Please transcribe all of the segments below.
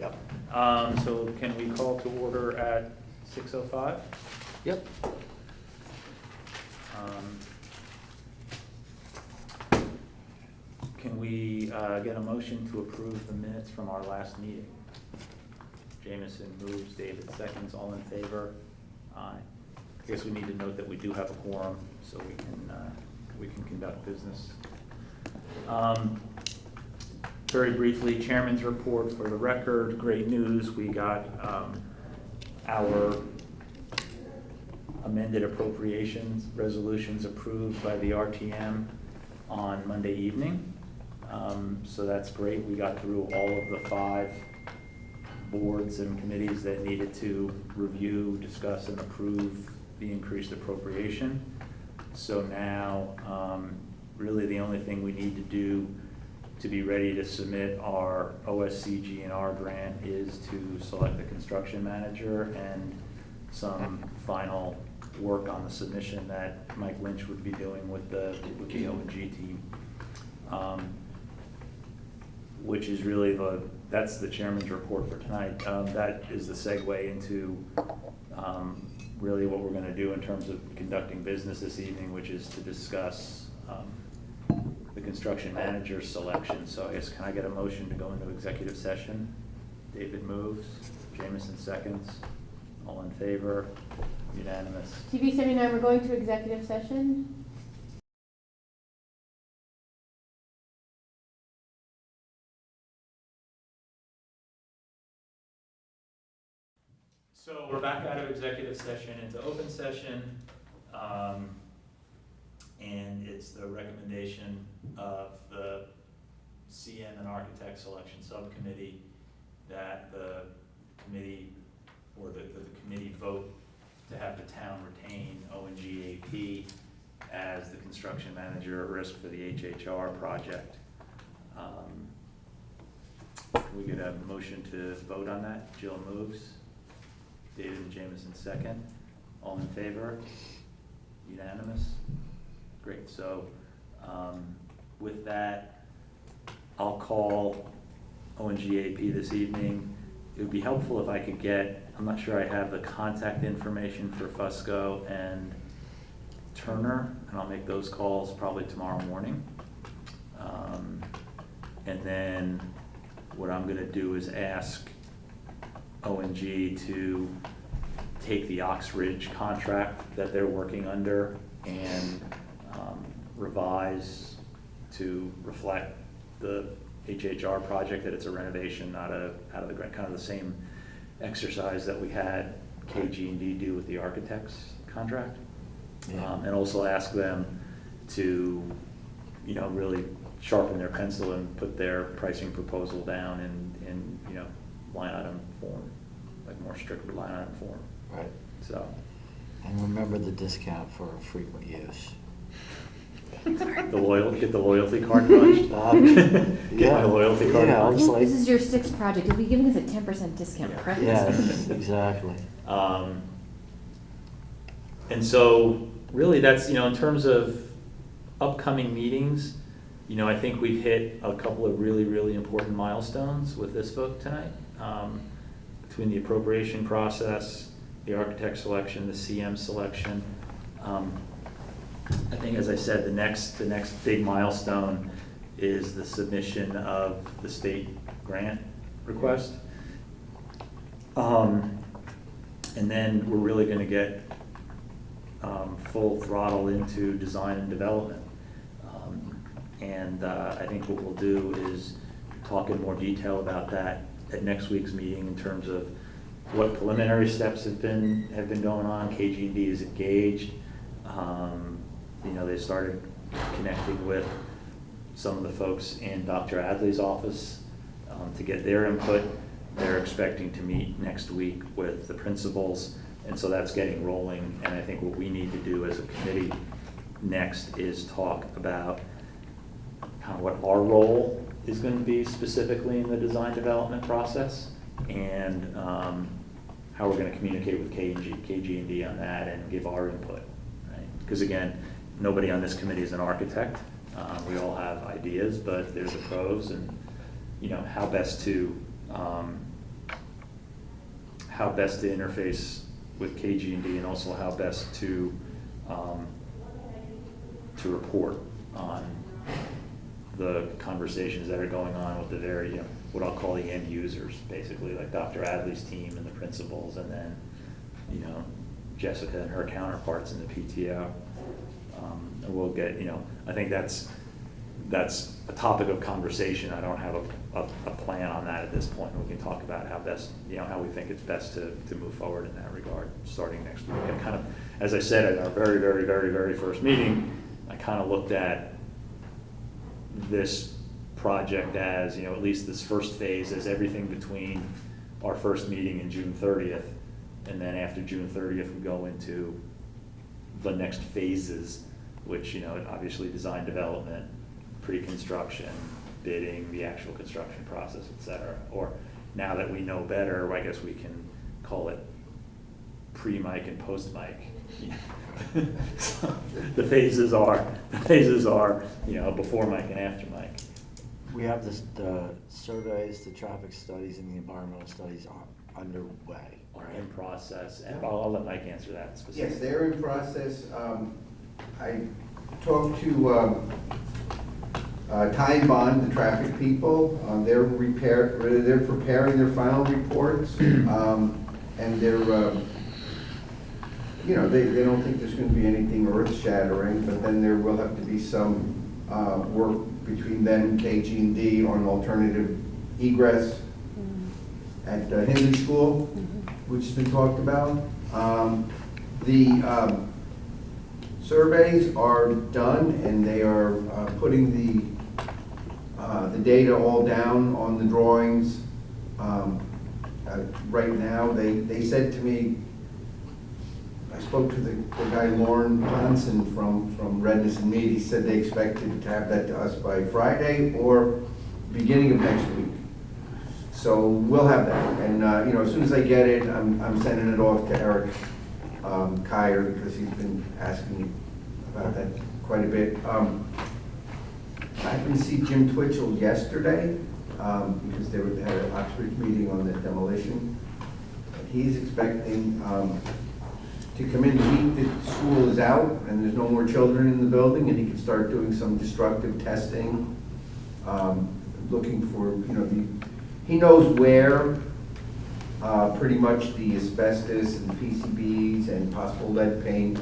Yep. So can we call to order at 6:05? Yep. Can we get a motion to approve the minutes from our last meeting? Jameson moves, David seconds, all in favor? Aye. I guess we need to note that we do have a quorum, so we can conduct business. Very briefly, chairman's report for the record. Great news, we got our amended appropriations resolutions approved by the RTM on Monday evening. So that's great. We got through all of the 5 boards and committees that needed to review, discuss, and approve the increased appropriation. So now, really the only thing we need to do to be ready to submit our OSCG&R grant is to select the construction manager and some final work on the submission that Mike Lynch would be doing with the O&G team. Which is really that's the chairman's report for tonight. That is the segue into really what we're going to do in terms of conducting business this evening, which is to discuss the construction manager selection. So I guess, can I get a motion to go into executive session? David moves, Jameson seconds, all in favor, unanimous. TV 79, we're going to executive session. So we're back out of executive session into open session, and it's the recommendation of the CM and Architect Selection Subcommittee that the committee, or the committee vote to have the town retain O&GAP as the construction manager at risk for the HHR project. Can we get a motion to vote on that? Jill moves. David and Jameson second. All in favor? Unanimous? Great. So with that, I'll call O&GAP this evening. It would be helpful if I could get, I'm not sure I have the contact information for Fusco and Turner, and I'll make those calls probably tomorrow morning. And then what I'm going to do is ask O&G to take the Ox Ridge contract that they're working under and revise to reflect the HHR project, that it's a renovation, not out of the grant, kind of the same exercise that we had KG&D do with the architect's contract. Yeah. And also ask them to, really sharpen their pencil and put their pricing proposal down in line item form, like more strict line item form. Right. So. And remember the discount for frequent use. Get the loyalty card punched, Bob. Get my loyalty card Yeah, punched. it's like, This is your 6th project. You'll be giving us a 10% discount. Yeah. Correct? yes, exactly. And so really that's, in terms of upcoming meetings, I think we've hit a couple of really, really important milestones with this vote tonight. Between the appropriation process, the architect selection, the CM selection. I think, as I said, the next big milestone is the submission of the state grant request. And then we're really going to get full throttle into design and development. And I think what we'll do is talk in more detail about that at next week's meeting in terms of what preliminary steps have been going on. KG&D is engaged. They started connecting with some of the folks in Dr. Adley's office to get their input. They're expecting to meet next week with the principals, and so that's getting rolling. And I think what we need to do as a committee next is talk about kind of what our role is going to be specifically in the design development process, and how we're going to communicate with KG&D on that and give our input, right? Because again, nobody on this committee is an architect. We all have ideas, but there's the pros and, how best to how best to interface with KG&D and also how best to report on the conversations that are going on with the very, you know, what I'll call the end users, basically, like Dr. Adley's team and the principals, and then, you know, Jessica and her counterparts in the PTO. And we'll get, you know, I think that's a topic of conversation. I don't have a plan on that at this point. We can talk about how best, you know, how we think it's best to move forward in that regard, starting next week. And kind of, as I said at our very, very, very, very first meeting, I kind of looked at this project as, you know, at least this first phase as everything between our first meeting and June 30th. And then after June 30th, we go into the next phases, which, you know, obviously design development, pre-construction, bidding, the actual construction process, et cetera. Or now that we know better, I guess we can call it pre-mic and post-mic. So the phases are, you know, before mic and after mic. We have the surveys, the traffic studies, and the environmental studies are underway. Are in process, and I'll let Mike answer that specifically. Yes, they're in process. I talked to Ty and Bond, the traffic people. They're preparing their final reports, and they're, you know, they don't think there's going to be anything earth-shattering, but then there will have to be some work between them and KG&D on alternative egress at Hindley School, which has been talked about. The surveys are done, and they are putting the data all down on the drawings. Right now, they said to me, I spoke to the guy Lauren Johnson from Redness and Mead. He said they expected to have that to us by Friday or beginning of next week. So we'll have that, and you know, as soon as I get it, I'm sending it off to Eric Kyer, because he's been asking me about that quite a bit. I happened to see Jim Twitchell yesterday, because they had an Oxford meeting on the demolition. He's expecting to come in the week that school is out and there's no more children in the building, and he can start doing some destructive testing, looking for, you know, he knows where pretty much the asbestos and PCBs and possible lead paint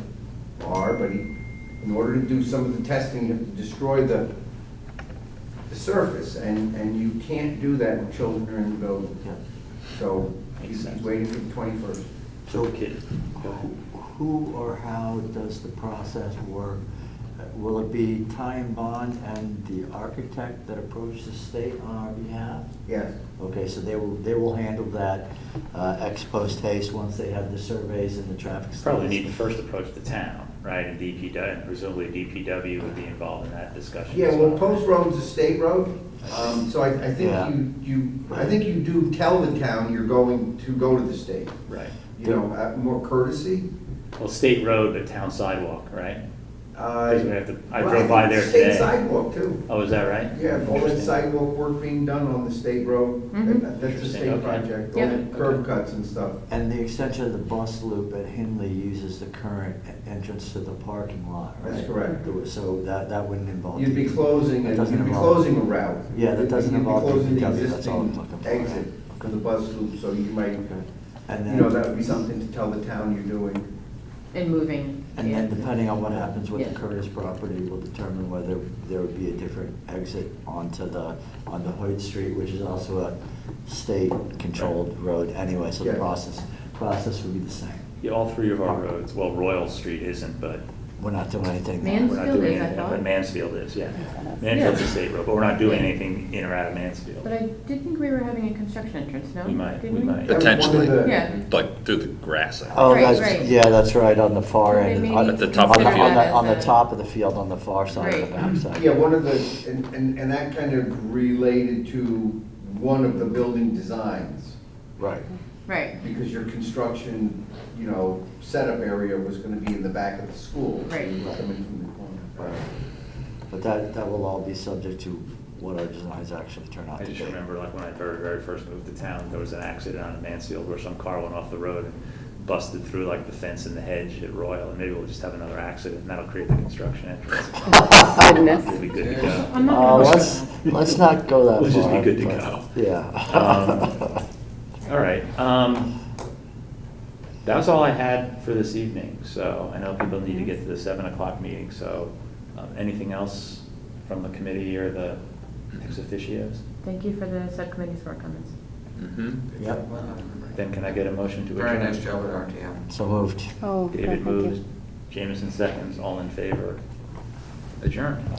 are, but in order to do some of the testing, you have to destroy the surface, and you can't do that when children are in the building. Yeah. So he's waiting for the 21st. So who or how does the process work? Will it be Ty and Bond and the architect that approach the state on our behalf? Yes. Okay, so they will handle that ex post haste once they have the surveys and the traffic studies. Probably need to first approach the town, right, and DPW, and presumably DPW would be involved in that discussion. Yeah, as well, Post Road's a state road, so I think Yeah. I think you do tell the town you're going to go to the state. Right. You know, more courtesy. Well, state road, but town sidewalk, right? Because we have to, I Well, drove by there State today. sidewalk too. Oh, is that right? Yeah, all that Interesting. sidewalk work being done on the state road. That's a Interesting, state okay. project, all Yep. the curb cuts and stuff. And the extension of the bus loop at Hindley uses the current entrance to the parking lot, right? That's correct. So that wouldn't involve. You'd be closing, That doesn't you'd be involve- closing a route. Yeah, that doesn't involve You'd be closing the DPW, that's all I'm existing looking for. exit for the bus loop, so you might, Okay. And you know, then, that would be something to tell the town you're doing. And moving. and then depending on what happens with the Yeah. Curtis property, will determine whether there would be a different exit onto Hoyt Street, which is also a state-controlled road anyway, so the Yeah. process would be the same. Yeah, all three of our roads, well, Royal Street isn't, but We're not doing anything there. Mansfield we're not doing is, I anything, thought. but Mansfield is, yeah. Mansfield's a state road, but we're not doing anything in or out of Mansfield. But I did think we were having a construction entrance, no? We might, Didn't we might. That was one of Potentially. the- Yeah. Like through the grass. Oh, Right, that's, right. yeah, that's right, on the far So end. they may on- need At the to top of the consider field. that On the as a- top of the field, on the far side of the Right. backside. Yeah, one of the, and that kind of related to one of the building designs, Right. Right, because your construction, you know, setup area was gonna be in the back of the school. So Right. you were coming from the corner. Right. But that will all be subject to what our designs actually turn out I to be. just remember like when I very first moved to town, there was an accident on Mansfield where some car went off the road and busted through like the fence and the hedge at Royal, and maybe we'll just have another accident, and that'll create the construction entrance. Goodness. We'll be good to go. I'm not gonna Let's not go that far. We'll just be good to but- go. Yeah. All right, that was all I had for this evening, so I know people need to get to the 7 o'clock meeting, so anything else from the committee or the ex officios? Thank you for the subcommittee's work on this. Mm-hmm. Yep. Then can I get a motion to adjourn? Very nice job with RTM. So moved. Oh, good, David thank moves, you. Jameson seconds, all in favor. Adjourned.